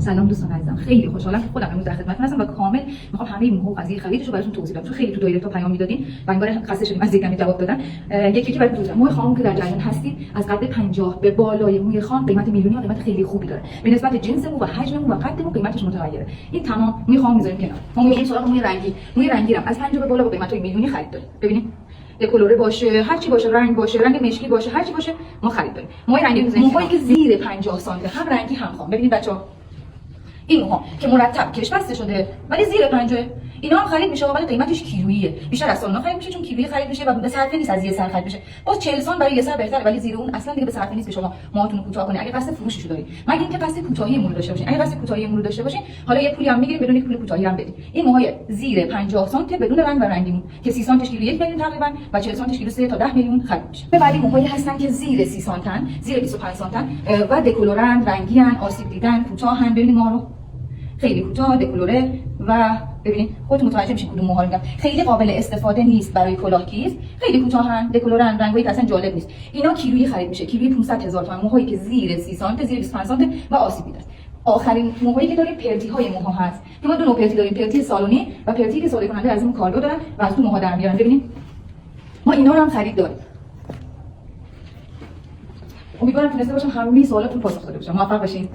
سلام دوستان عزیزم، خیلی خوشحالم که خودم امروز در خدمتتون هستم و کامل میخوام همه موضوع قضیه خریدش رو براتون توضیح بدم، چون خیلی تو دایرکت پیام میدادین و انگار خسته شدیم از دیگه جواب دادن. یکی براتون توضیح موی خام که در جریان هستید از قد 50 به بالای موی خام قیمت میلیونی و قیمت خیلی خوبی داره. به نسبت جنس مو و حجم مو و قد مو قیمتش متغیره. این تمام موی خام میذاریم کنار. ما میریم سراغ موی رنگی هم از 50 به بالا با قیمتای میلیونی خرید داریم. ببینید دکولوره باشه، هر چی باشه، رنگ باشه، رنگ مشکی باشه، هر چی باشه ما خرید داریم. موهای رنگی میذاریم، موهایی که زیر 50 سانتی هم رنگی هم خام. ببینید بچه‌ها این موها که مرتب کش بسته شده ولی زیر 50 اینا هم خرید میشه، ولی قیمتش کیلوییه. بیشتر از سالنا خرید میشه چون کیلویی خرید میشه و به صرفه نیست از یه سر خرید میشه. باز 40 سال برای یه سر بهتره، ولی زیر اون اصلا دیگه به صرفه نیست که شما موهاتون رو کوتاه کنید اگه قصد فروششو دارید. مگه اینکه قصد کوتاهی مو داشته باشین. اگه قصد کوتاهی مو داشته باشین حالا یه پولی هم میگیرید بدون پول کوتاهی هم بدید. این موهای زیر 50 سانتی بدون رنگ و رنگی که 30 سانتش کیلو 1 میلیون تقریبا و 40 سانتش کیلو 3 تا 10 میلیون خرید میشه. به بعدی موهایی هستن که زیر 30 سانتن، زیر 25 سانتن و دکولورن، رنگیان، آسیب دیدن، کوتاهن. ببینید ما رو خیلی کوتاه دکولوره و ببینید خودتون متوجه میشین کدوم موها رو میگم. خیلی قابل استفاده نیست برای کلاهگیر، خیلی کوتاهن، دکولورن، رنگایی که اصلا جالب نیست. اینا کیلویی خرید میشه، کیلویی 500,000 تومان. موهایی که زیر 30 سانت، زیر 25 سانت و آسیب دیده است. آخرین موهایی که داریم پرتی های موها هست که ما دو نوع پرتی داریم، پرتی سالونی و پرتی که صادر کننده از اون کارگاه دارن و از تو موها در میارن. ببینید ما اینا رو هم خرید داریم. امیدوارم تونسته باشم همه سوالاتون پاسخ داده باشم. موفق باشین.